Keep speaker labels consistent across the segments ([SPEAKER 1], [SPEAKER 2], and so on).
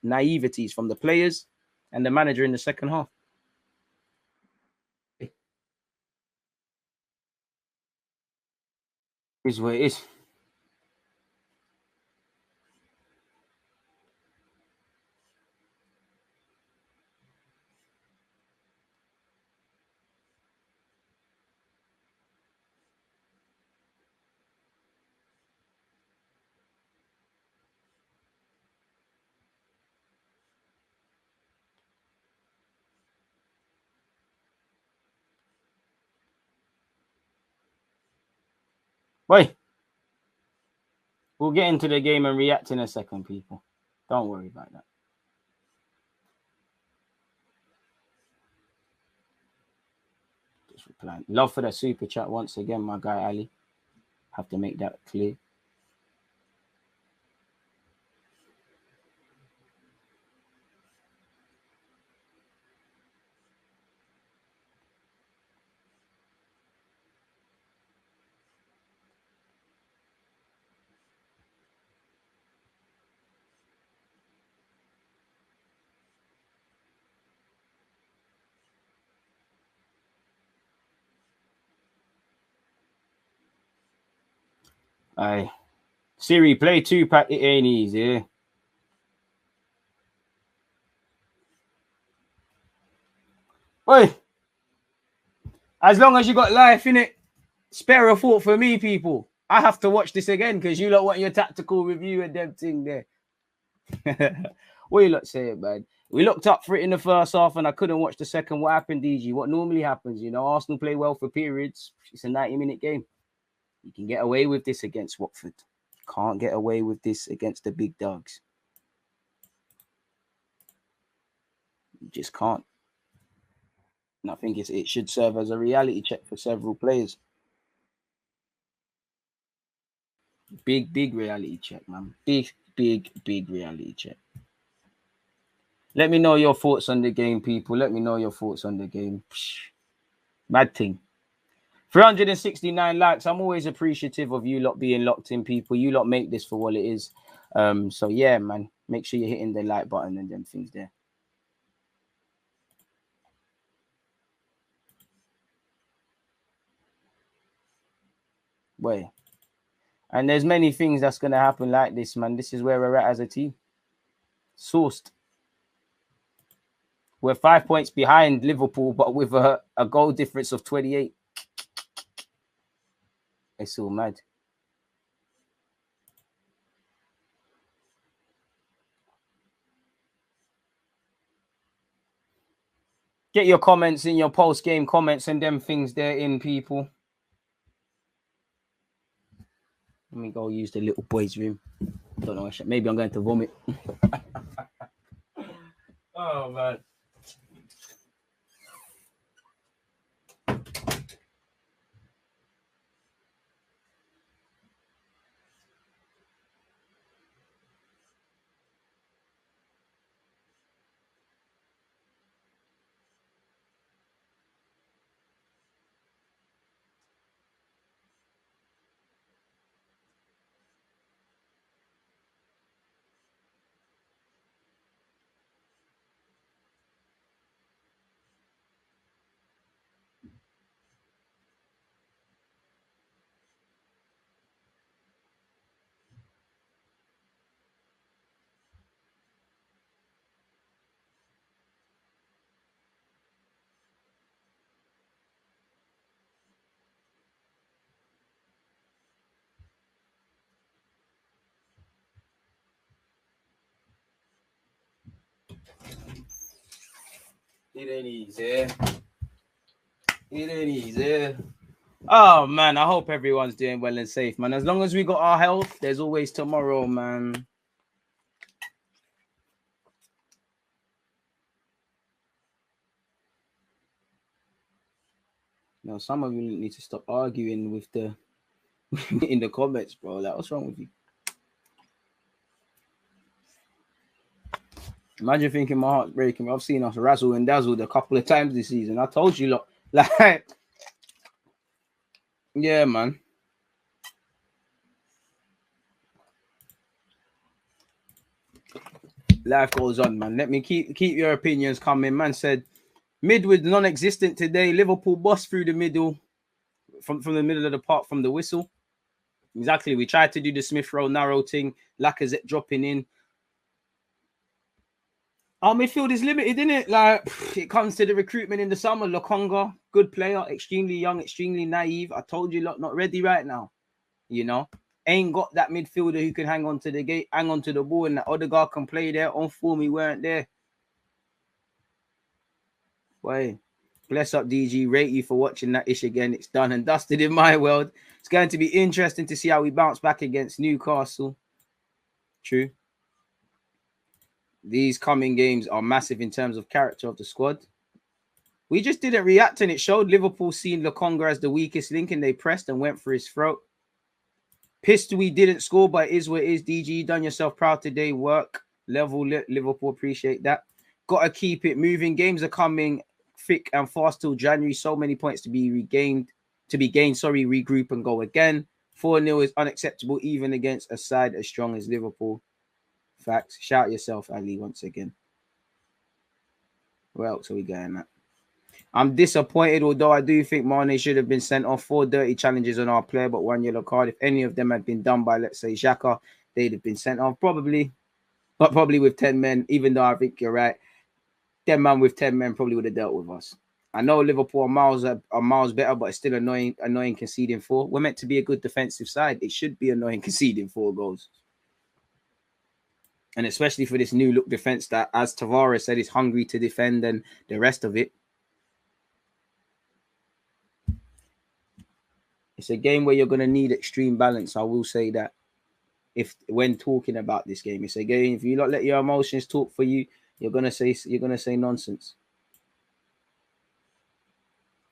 [SPEAKER 1] naiveties from the players and the manager in the second half. Is what it is. Wait. We'll get into the game and react in a second, people. Don't worry about that. Just replying. Love for the super chat once again, my guy Ali. Have to make that clear. Aye. Siri, play Tupac. It ain't easy. Oi. As long as you got life in it, spare a thought for me, people. I have to watch this again because you lot want your tactical review and them thing there. What you lot saying, man? We looked up for it in the first half and I couldn't watch the second. What happened, DG? What normally happens, you know, Arsenal play well for periods. It's a 90-minute game. You can get away with this against Watford. Can't get away with this against the big dogs. You just can't. And I think it should serve as a reality check for several players. Big reality check, man. Big reality check. Let me know your thoughts on the game, people. Let me know your thoughts on the game. Mad thing. 369 likes. I'm always appreciative of you lot being locked in, people. You lot make this for what it is. So yeah, man. Make sure you're hitting the like button and them things there. Wait. And there's many things that's going to happen like this, man. This is where we're at as a team. Sourced. We're 5 points behind Liverpool, but with a goal difference of 28. It's all mad. Get your comments in, your post-game comments and them things there in, people. Let me go use the little boy's room. Don't know. Maybe I'm going to vomit. Oh, man. It ain't easy. It ain't easy. Oh, man. I hope everyone's doing well and safe, man. As long as we got our health, there's always tomorrow, man. You know, some of you need to stop arguing with the in the comments, bro. Like, what's wrong with you? Imagine thinking my heart's breaking. I've seen us razzle and dazzled a couple of times this season. I told you, lot. Like, yeah, man. Life goes on, man. Let me keep your opinions coming. Man said mid with non-existent today. Liverpool bust through the middle, from the middle of the park from the whistle. Exactly. We tried to do the Smith Rowe narrow thing. Lacazette dropping in. Our midfield is limited, isn't it? Like, it comes to the recruitment in the summer. Lokonga, good player, extremely young, extremely naive. I told you, lot not ready right now. You know, ain't got that midfielder who can hang on to the gate, hang on to the ball, and that Odegaard can play there. On form, we weren't there. Boy, bless up, DG. Rate you for watching that ish again. It's done and dusted in my world. It's going to be interesting to see how we bounce back against Newcastle. True. These coming games are massive in terms of character of the squad. We just didn't react, and it showed. Liverpool seen Lokonga as the weakest link, and they pressed and went for his throat. Pissed we didn't score, but it is what it is. DG, you done yourself proud today. Work level, Liverpool, appreciate that. Got to keep it moving. Games are coming thick and fast till January. So many points to be gained. Regroup and go again. 4-0 is unacceptable, even against a side as strong as Liverpool. Facts. Shout yourself, Ali, once again. Where else are we going at? I'm disappointed, although I do think Mane should have been sent off. 4 dirty challenges on our player, but 1 yellow card. If any of them had been done by, let's say, Xhaka, they'd have been sent off. Probably, but probably with 10 men, even though I think you're right. 10 man with 10 men probably would have dealt with us. I know Liverpool are miles better, but it's still annoying conceding 4. We're meant to be a good defensive side. It should be annoying conceding 4 goals. And especially for this new look defense that, as Tavares said, is hungry to defend and the rest of it. It's a game where you're going to need extreme balance. I will say that when talking about this game, it's a game. If you not let your emotions talk for you, you're going to say nonsense.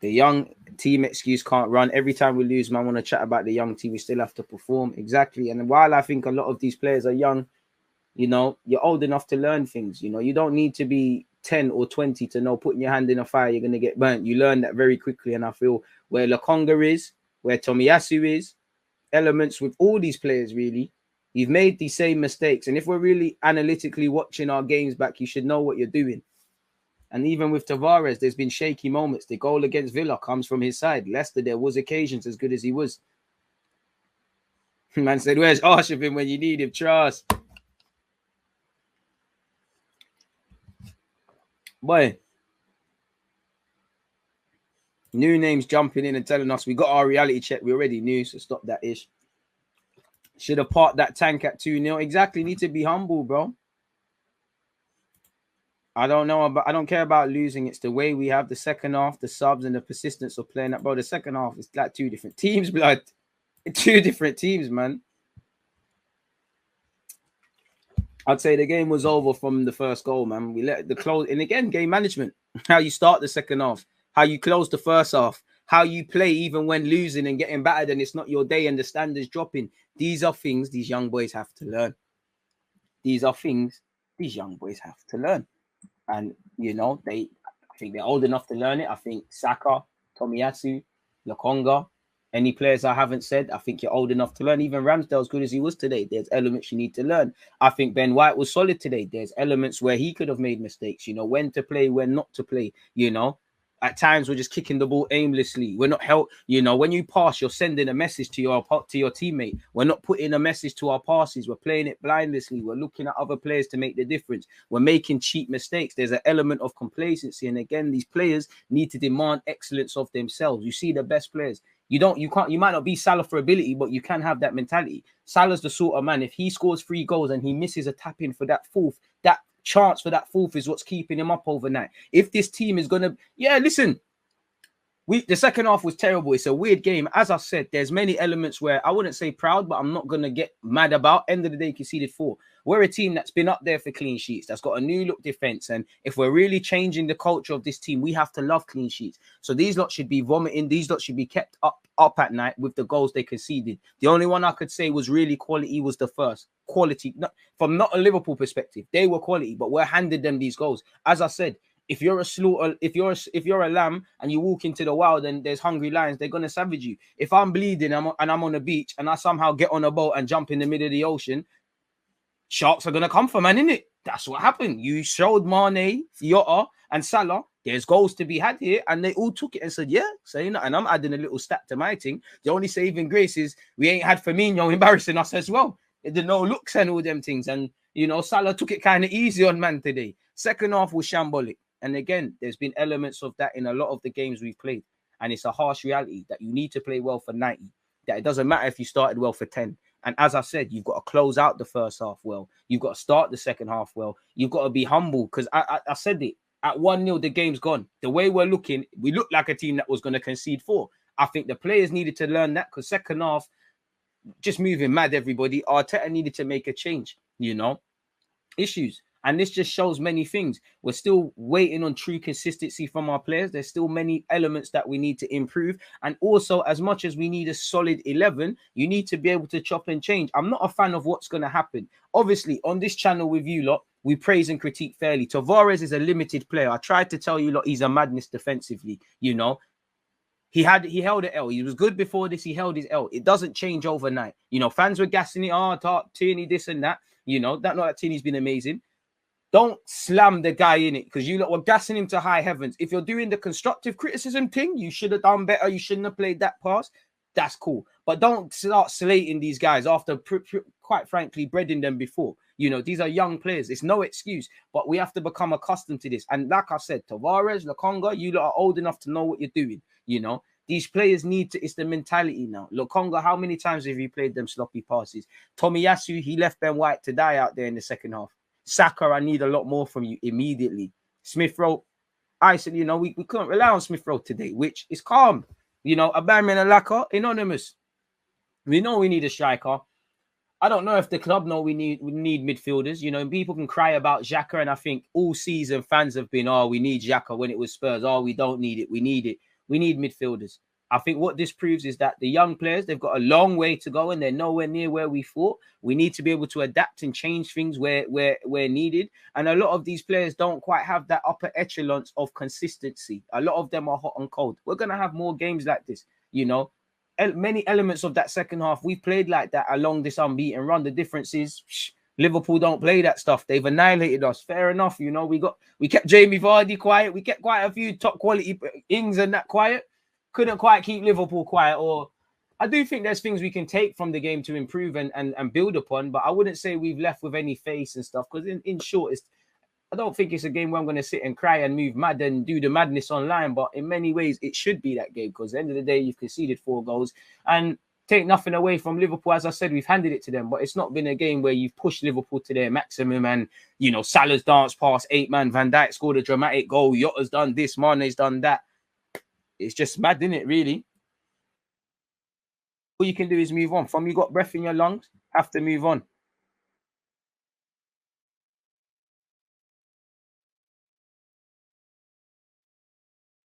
[SPEAKER 1] The young team excuse can't run. Every time we lose, man, I want to chat about the young team. We still have to perform. Exactly. And while I think a lot of these players are young, you know, you're old enough to learn things. You know, you don't need to be 10 or 20 to know putting your hand in a fire, you're going to get burnt. You learn that very quickly. And I feel where Lokonga is, where Tomiyasu is, elements with all these players, really, you've made the same mistakes. And if we're really analytically watching our games back, you should know what you're doing. And even with Tavares, there's been shaky moments. The goal against Villa comes from his side. Leicester, there was occasions as good as he was. Man said, where's Arshavin when you need him? Trust. Boy. New names jumping in and telling us we got our reality check. We already knew, so stop that ish. Should have parked that tank at 2-0. Exactly. Need to be humble, bro. I don't care about losing. It's the way we have the second half, the subs, and the persistence of playing that, bro. The second half is like 2 different teams, blood. 2 different teams, man. I'd say the game was over from the first goal, man. We let the close, and again, game management. How you start the second half, how you close the first half, how you play even when losing and getting battered and it's not your day and the standards dropping. These are things these young boys have to learn. These are things these young boys have to learn. And, you know, I think they're old enough to learn it. I think Saka, Tomiyasu, Lokonga, any players I haven't said, I think you're old enough to learn. Even Ramsdale, as good as he was today, there's elements you need to learn. I think Ben White was solid today. There's elements where he could have made mistakes, you know, when to play, when not to play, you know. At times, we're just kicking the ball aimlessly. We're not help. You know, when you pass, you're sending a message to your teammate. We're not putting a message to our passes. We're playing it blindlessly. We're looking at other players to make the difference. We're making cheap mistakes. There's an element of complacency. And again, these players need to demand excellence of themselves. You see the best players. You might not be Salah for ability, but you can have that mentality. Salah's the sort of man, if he scores 3 goals and he misses a tap in for that 4th, that chance for that 4th is what's keeping him up overnight. If this team is going to, listen, the second half was terrible. It's a weird game. As I said, there's many elements where I wouldn't say proud, but I'm not going to get mad about. End of the day, conceded 4. We're a team that's been up there for clean sheets, that's got a new look defense. And if we're really changing the culture of this team, we have to love clean sheets. So these lot should be vomiting. These lot should be kept up at night with the goals they conceded. The only one I could say was really quality was the first. Quality, from not a Liverpool perspective. They were quality, but we're handed them these goals. As I said, if you're a slaughter, if you're a lamb and you walk into the wild and there's hungry lions, they're gonna savage you. If I'm bleeding and I'm on the beach and I somehow get on a boat and jump in the middle of the ocean, sharks are gonna come for man, innit? That's what happened. You showed Mane, Jota, and Salah there's goals to be had here, and they all took it and said, yeah, saying that. And I'm adding a little stat to my thing. The only saving grace is we ain't had Firmino embarrassing us as well. It did no looks and all them things. And, you know, Salah took it kind of easy on man today. Second half was shambolic. And again, there's been elements of that in a lot of the games we've played. And it's a harsh reality that you need to play well for 90. That it doesn't matter if you started well for 10. And as I said, you've got to close out the first half well. You've got to start the second half well. You've got to be humble because I said it. At 1-0, the game's gone. The way we're looking, we look like a team that was going to concede 4. I think the players needed to learn that because second half, just moving mad, everybody. Arteta needed to make a change, you know. Issues. And this just shows many things. We're still waiting on true consistency from our players. There's still many elements that we need to improve. And also, as much as we need a solid 11, you need to be able to chop and change. I'm not a fan of what's going to happen. Obviously, on this channel with you lot, we praise and critique fairly. Tavares is a limited player. I tried to tell you lot he's a madness defensively, you know. He held an L. He was good before this. He held his L. It doesn't change overnight. You know, fans were gassing it. Tierney, this and that. You know, that Tierney's been amazing. Don't slam the guy in it because you lot were gassing him to high heavens. If you're doing the constructive criticism thing, you should have done better. You shouldn't have played that pass. That's cool. But don't start slating these guys after, quite frankly, breading them before. You know, these are young players. It's no excuse. But we have to become accustomed to this. And like I said, Tavares, Lokonga, you lot are old enough to know what you're doing. You know, these players need to, it's the mentality now. Lokonga, how many times have you played them sloppy passes? Tomiyasu, he left Ben White to die out there in the second half. Saka, I need a lot more from you immediately. Smith Rowe, I said, you know, we couldn't rely on Smith Rowe today, which is calm. You know, Aubameyang and Laka, anonymous. We know we need a striker. I don't know if the club know we need midfielders. You know, and people can cry about Xhaka, and I think all season fans have been, oh, we need Xhaka when it was Spurs. Oh, we don't need it. We need it. We need midfielders. I think what this proves is that the young players, they've got a long way to go and they're nowhere near where we thought. We need to be able to adapt and change things where needed. And a lot of these players don't quite have that upper echelons of consistency. A lot of them are hot and cold. We're going to have more games like this, you know. Many elements of that second half, we played like that along this unbeaten run. The difference is Liverpool don't play that stuff. They've annihilated us. Fair enough, you know. We kept Jamie Vardy quiet. We kept quite a few top quality Ings and that quiet. Couldn't quite keep Liverpool quiet. Or I do think there's things we can take from the game to improve and build upon. But I wouldn't say we've left with any face and stuff. Because in short, I don't think it's a game where I'm going to sit and cry and move mad and do the madness online. But in many ways, it should be that game. Because at the end of the day, you've conceded 4 goals. And take nothing away from Liverpool. As I said, we've handed it to them. But it's not been a game where you've pushed Liverpool to their maximum. And, you know, Salah's danced past 8 man. Van Dijk scored a dramatic goal. Jota's done this. Mane's done that. It's just mad, isn't it, really? All you can do is move on. From you got breath in your lungs, have to move on.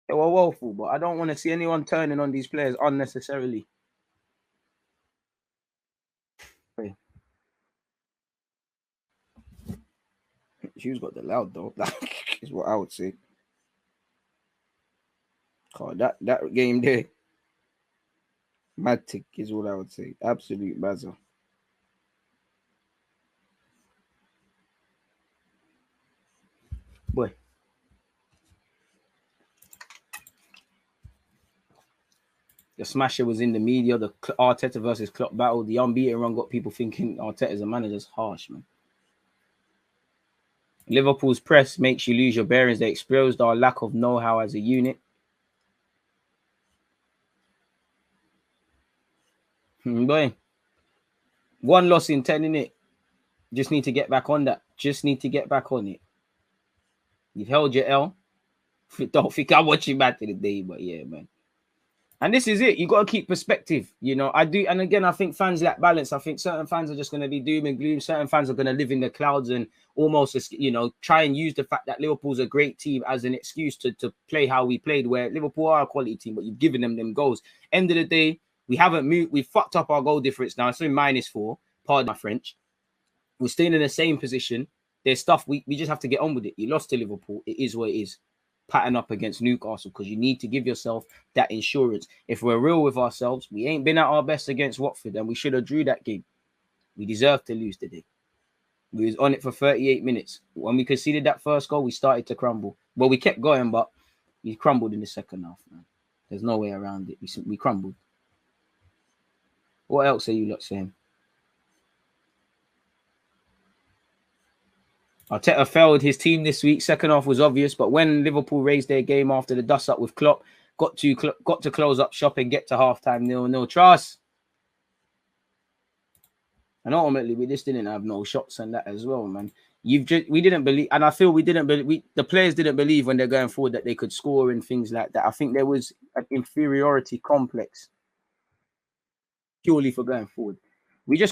[SPEAKER 1] They were woeful, but I don't want to see anyone turning on these players unnecessarily. Okay. She's got the loud though. That is what I would say. God, that game there, mad tick is what I would say. Absolute bazza. Boy. The smasher was in the media. The Arteta versus Klopp battle. The unbeaten run got people thinking Arteta's a manager's harsh, man. Liverpool's press makes you lose your bearings. They exposed our lack of know-how as a unit. Boy, 1 loss in 10, innit? Just need to get back on that. Just need to get back on it. You've held your L. Don't think I'm watching back to the day, but yeah, man. And this is it. You got to keep perspective. You know, I do. And again, I think fans lack balance. I think certain fans are just going to be doom and gloom. Certain fans are going to live in the clouds and almost, you know, try and use the fact that Liverpool's a great team as an excuse to play how we played, where Liverpool are a quality team, but you've given them goals. End of the day, we haven't moved. We've fucked up our goal difference now. It's only -4. Pardon my French. We're staying in the same position. There's stuff we just have to get on with it. You lost to Liverpool. It is what it is. Pattern up against Newcastle because you need to give yourself that insurance. If we're real with ourselves, we ain't been at our best against Watford and we should have drew that game. We deserve to lose today. We was on it for 38 minutes. When we conceded that first goal, we started to crumble. Well, we kept going, but we crumbled in the second half, man. There's no way around it. We crumbled. What else are you lot saying? Arteta failed his team this week. Second half was obvious, but when Liverpool raised their game after the dust up with Klopp, got to close up shop and get to halftime 0-0. Trust. And ultimately, we just didn't have no shots and that as well, man. We didn't believe, and I feel we didn't believe. The players didn't believe when they're going forward that they could score and things like that. I think there was an inferiority complex purely for going forward. We just